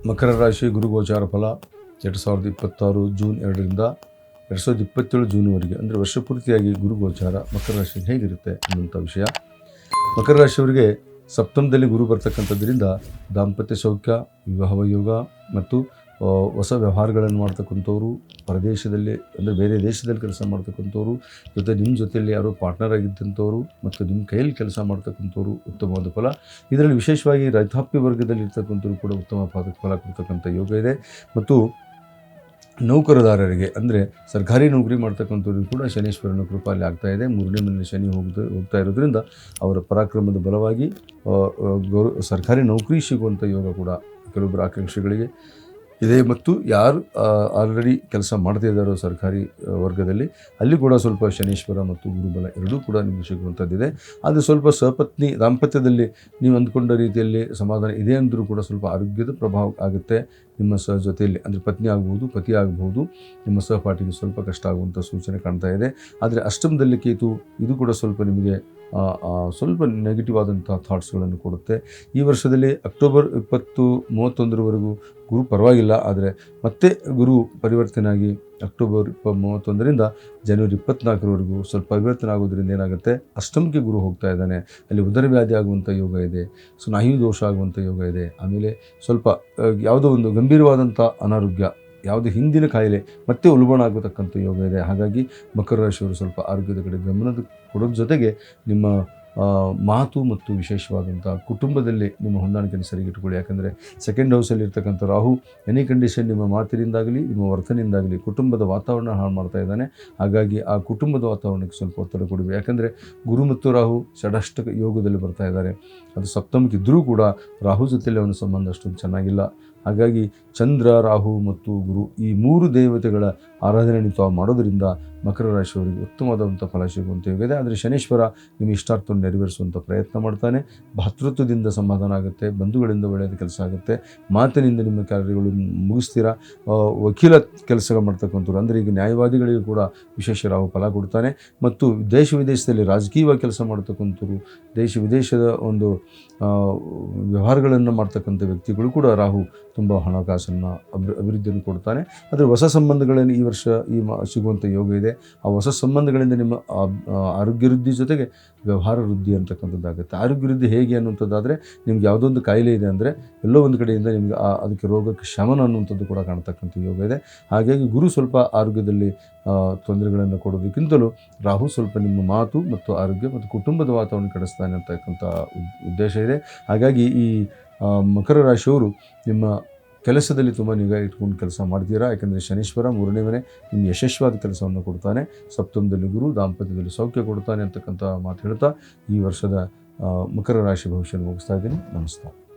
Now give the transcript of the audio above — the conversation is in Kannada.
ಮಕರ ರಾಶಿ ಗುರುಗೋಚಾರ ಫಲ 2026 ಜೂನ್ 2ರಿಂದ 2027 ಜೂನ್ವರೆಗೆ ಅಂದರೆ ವರ್ಷಪೂರ್ತಿಯಾಗಿ ಗುರುಗೋಚಾರ ಮಕರ ರಾಶಿ ಹೇಗಿರುತ್ತೆ ಅನ್ನುವಂಥ ವಿಷಯ. ಮಕರ ರಾಶಿಯವರಿಗೆ ಸಪ್ತಮದಲ್ಲಿ ಗುರು ಬರ್ತಕ್ಕಂಥದ್ರಿಂದ ದಾಂಪತ್ಯ ಸೌಖ್ಯ, ವಿವಾಹ ಯೋಗ ಮತ್ತು ಹೊಸ ವ್ಯವಹಾರಗಳನ್ನು ಮಾಡ್ತಕ್ಕಂಥವ್ರು, ಪರದೇಶದಲ್ಲಿ ಅಂದರೆ ಬೇರೆ ದೇಶದಲ್ಲಿ ಕೆಲಸ ಮಾಡ್ತಕ್ಕಂಥವ್ರು, ನಿಮ್ಮ ಜೊತೆಯಲ್ಲಿ ಯಾರೋ ಪಾರ್ಟ್ನರ್ ಆಗಿದ್ದಂಥವ್ರು ಮತ್ತು ನಿಮ್ಮ ಕೈಯಲ್ಲಿ ಕೆಲಸ ಮಾಡ್ತಕ್ಕಂಥವ್ರು ಉತ್ತಮವಾದ ಫಲ. ಇದರಲ್ಲಿ ವಿಶೇಷವಾಗಿ ರೈತಾಪಿ ವರ್ಗದಲ್ಲಿ ಇರ್ತಕ್ಕಂಥವ್ರು ಕೂಡ ಉತ್ತಮ ಫಲ ಕೊಡ್ತಕ್ಕಂಥ ಯೋಗ ಇದೆ. ಮತ್ತು ನೌಕರದಾರರಿಗೆ ಅಂದರೆ ಸರ್ಕಾರಿ ನೌಕರಿ ಮಾಡ್ತಕ್ಕಂಥವ್ರಿಗೂ ಕೂಡ ಶನೀಶ್ವರನ ಕೃಪೆಯಲ್ಲಿ ಆಗ್ತಾಯಿದೆ. 3ನೇ ಮನೆಯಲ್ಲಿ ಶನಿ ಹೋಗ್ತಾ ಇರೋದ್ರಿಂದ ಅವರ ಪರಾಕ್ರಮದ ಬಲವಾಗಿ ಸರ್ಕಾರಿ ನೌಕರಿ ಸಿಗುವಂಥ ಯೋಗ ಕೂಡ ಕೆಲವೊಬ್ಬರ ಆಕಾಂಕ್ಷಿಗಳಿಗೆ ಇದೆ. ಮತ್ತು ಯಾರು ಆಲ್ರೆಡಿ ಕೆಲಸ ಮಾಡ್ತಾ ಇದ್ದಾರೋ ಸರ್ಕಾರಿ ವರ್ಗದಲ್ಲಿ ಅಲ್ಲಿ ಕೂಡ ಸ್ವಲ್ಪ ಶನೀಶ್ವರ ಮತ್ತು ಗುರುಬಲ ಎರಡೂ ಕೂಡ ನಿಮಗೆ ಸಿಗುವಂಥದ್ದಿದೆ. ಆದರೆ ಸ್ವಲ್ಪ ಸಪತ್ನಿ ದಾಂಪತ್ಯದಲ್ಲಿ ನೀವು ಅಂದ್ಕೊಂಡ ರೀತಿಯಲ್ಲಿ ಸಮಾಧಾನ ಇದೆ ಅಂದರೂ ಕೂಡ ಸ್ವಲ್ಪ ಆರೋಗ್ಯದ ಪ್ರಭಾವ ಆಗುತ್ತೆ. ನಿಮ್ಮ ಜೊತೆಯಲ್ಲಿ ಅಂದರೆ ಪತ್ನಿ ಆಗ್ಬೋದು, ಪತಿ ಆಗ್ಬೋದು, ನಿಮ್ಮ ಸಹಪಾಠಿಗೆ ಸ್ವಲ್ಪ ಕಷ್ಟ ಆಗುವಂಥ ಸೂಚನೆ ಕಾಣ್ತಾ ಇದೆ. ಆದರೆ ಅಷ್ಟಮದಲ್ಲಿ ಕೇತು ಇದು ಕೂಡ ಸ್ವಲ್ಪ ನಿಮಗೆ ಸ್ವಲ್ಪ ನೆಗೆಟಿವ್ ಆದಂಥ ಥಾಟ್ಸ್ಗಳನ್ನು ಕೊಡುತ್ತೆ. ಈ ವರ್ಷದಲ್ಲಿ ಅಕ್ಟೋಬರ್ 20-31 ಗುರು ಪರವಾಗಿಲ್ಲ. ಆದರೆ ಮತ್ತೆ ಗುರು ಪರಿವರ್ತನೆ ಆಗಿ ಅಕ್ಟೋಬರ್ 31ರಿಂದ ಜನವರಿ 24 ಸ್ವಲ್ಪ ಪರಿವರ್ತನೆ ಆಗೋದ್ರಿಂದ ಏನಾಗುತ್ತೆ, ಅಷ್ಟಮಕ್ಕೆ ಗುರು ಹೋಗ್ತಾ ಇದ್ದಾನೆ. ಅಲ್ಲಿ ಉದರ ವ್ಯಾಧಿ ಆಗುವಂಥ ಯೋಗ ಇದೆ, ಸ್ನಾಯು ದೋಷ ಆಗುವಂಥ ಯೋಗ ಇದೆ. ಆಮೇಲೆ ಸ್ವಲ್ಪ ಯಾವುದೋ ಒಂದು ಗಂಭೀರವಾದಂಥ ಅನಾರೋಗ್ಯ, ಯಾವುದೇ ಹಿಂದಿನ ಕಾಯಿಲೆ ಮತ್ತೆ ಉಲ್ಬಣ ಆಗತಕ್ಕಂಥ ಯೋಗ ಇದೆ. ಹಾಗಾಗಿ ಮಕರ ರಾಶಿಯವರು ಸ್ವಲ್ಪ ಆರೋಗ್ಯದ ಕಡೆ ಗಮನದ ಕೊಡೋದ್ರ ಜೊತೆಗೆ ನಿಮ್ಮ ಮಾತು ಮತ್ತು ವಿಶೇಷವಾದಂಥ ಕುಟುಂಬದಲ್ಲಿ ನಿಮ್ಮ ಹೊಂದಾಣಿಕೆಯನ್ನು ಸರಿಗಿಟ್ಕೊಳ್ಳಿ. ಯಾಕಂದರೆ ಸೆಕೆಂಡ್ ಹೌಸಲ್ಲಿ ಇರ್ತಕ್ಕಂಥ ರಾಹು ಎನಿ ಕಂಡೀಷನ್ ನಿಮ್ಮ ಮಾತಿನಿಂದಾಗಲಿ ನಿಮ್ಮ ವರ್ತನೆಯಿಂದಾಗಲಿ ಕುಟುಂಬದ ವಾತಾವರಣ ಹಾಳು ಮಾಡ್ತಾ ಇದ್ದಾನೆ. ಹಾಗಾಗಿ ಆ ಕುಟುಂಬದ ವಾತಾವರಣಕ್ಕೆ ಸ್ವಲ್ಪ ಒತ್ತಡ ಕೊಡಬೇಕು. ಯಾಕಂದರೆ ಗುರು ಮತ್ತು ರಾಹು ಷಡಷ್ಟಕ ಯೋಗದಲ್ಲಿ ಬರ್ತಾ ಇದ್ದಾರೆ. ಅದು ಸಪ್ತಮಕ್ಕಿದ್ದರೂ ಕೂಡ ರಾಹು ಜೊತೆಯಲ್ಲಿ ಅವನ ಸಂಬಂಧ ಅಷ್ಟೊಂದು ಚೆನ್ನಾಗಿಲ್ಲ. ಹಾಗಾಗಿ ಚಂದ್ರ, ರಾಹು ಮತ್ತು ಗುರು ಈ 3 ದೇವತೆಗಳ ಆರಾಧನೆ ನೀವು ಮಾಡೋದರಿಂದ ಮಕರ ರಾಶಿಯವರಿಗೆ ಉತ್ತಮವಾದಂಥ ಫಲ ಸಿಗುವಂಥ ಯೋಗ ಇದೆ. ಆದರೆ ಶನೀಶ್ವರ ನಿಮ್ಮ ಇಷ್ಟಾರ್ಥವನ್ನು ನೆರವೇರಿಸುವಂಥ ಪ್ರಯತ್ನ ಮಾಡ್ತಾನೆ. ಭಾತೃತ್ವದಿಂದ ಸಮಾಧಾನ ಆಗುತ್ತೆ, ಬಂಧುಗಳಿಂದ ಒಳ್ಳೆಯದು ಕೆಲಸ ಆಗುತ್ತೆ, ಮಾತಿನಿಂದ ನಿಮ್ಮ ಕಾರ್ಯಗಳು ಮುಗಿಸ್ತೀರಾ. ವಕೀಲ ಕೆಲಸ ಮಾಡ್ತಕ್ಕಂಥವ್ರು ಅಂದರೆ ಈಗ ನ್ಯಾಯವಾದಿಗಳಿಗೂ ಕೂಡ ವಿಶೇಷ ರಾಹು ಫಲ ಕೊಡ್ತಾನೆ. ಮತ್ತು ದೇಶ ವಿದೇಶದಲ್ಲಿ ರಾಜಕೀಯವಾಗಿ ಕೆಲಸ ಮಾಡ್ತಕ್ಕಂಥವ್ರು, ದೇಶ ವಿದೇಶದ ಒಂದು ವ್ಯವಹಾರಗಳನ್ನು ಮಾಡ್ತಕ್ಕಂಥ ವ್ಯಕ್ತಿಗಳು ಕೂಡ ರಾಹು ತುಂಬ ಹಣಕಾಸನ್ನು ಅಭಿವೃದ್ಧಿಯನ್ನು ಕೊಡ್ತಾನೆ. ಆದರೆ ಹೊಸ ಸಂಬಂಧಗಳನ್ನು ಈ ವರ್ಷ ಸಿಗುವಂಥ ಯೋಗ ಇದೆ. ಆ ಹೊಸ ಸಂಬಂಧಗಳಿಂದ ನಿಮ್ಮ ಆರೋಗ್ಯ ವೃದ್ಧಿ ಜೊತೆಗೆ ವ್ಯವಹಾರ ವೃದ್ಧಿ ಅಂತಕ್ಕಂಥದ್ದಾಗುತ್ತೆ. ಆರೋಗ್ಯ ವೃದ್ಧಿ ಹೇಗೆ ಅನ್ನುವಂಥದ್ದಾದರೆ ನಿಮ್ಗೆ ಯಾವುದೊಂದು ಕಾಯಿಲೆ ಇದೆ ಅಂದರೆ ಎಲ್ಲೋ ಒಂದು ಕಡೆಯಿಂದ ನಿಮ್ಗೆ ಅದಕ್ಕೆ ರೋಗಕ್ಕೆ ಶಮನ ಅನ್ನುವಂಥದ್ದು ಕೂಡ ಕಾಣ್ತಕ್ಕಂಥ ಯೋಗ ಇದೆ. ಹಾಗಾಗಿ ಗುರು ಸ್ವಲ್ಪ ಆರೋಗ್ಯದಲ್ಲಿ ತೊಂದರೆಗಳನ್ನು ಕೊಡೋದಕ್ಕಿಂತಲೂ ರಾಹು ಸ್ವಲ್ಪ ನಿಮ್ಮ ಮಾತು ಮತ್ತು ಆರೋಗ್ಯ ಮತ್ತು ಕುಟುಂಬದ ವಾತಾವರಣ ಕೆಡಿಸ್ತಾನೆ ಅಂತಕ್ಕಂಥ ಉದ್ದೇಶ ಇದೆ. ಹಾಗಾಗಿ ಈ ಮಕರ ರಾಶಿಯವರು ನಿಮ್ಮ ಕೆಲಸದಲ್ಲಿ ತುಂಬ ನಿಗಾ ಇಟ್ಕೊಂಡು ಕೆಲಸ ಮಾಡ್ತೀರಾ. ಯಾಕೆಂದರೆ ಶನೀಶ್ವರ 3ನೇ ಮನೆ ನಿಮ್ಗೆ ಯಶಸ್ವಾದ ಕೆಲಸವನ್ನು ಕೊಡ್ತಾನೆ. ಸಪ್ತಮದಲ್ಲಿ ಗುರು ದಾಂಪತ್ಯದಲ್ಲಿ ಸೌಖ್ಯ ಕೊಡ್ತಾನೆ ಅಂತಕ್ಕಂಥ ಮಾತು ಹೇಳ್ತಾ ಈ ವರ್ಷದ ಮಕರ ರಾಶಿ ಭವಿಷ್ಯ ಮುಗಿಸ್ತಾ ಇದ್ದೀನಿ. ನಮಸ್ಕಾರ.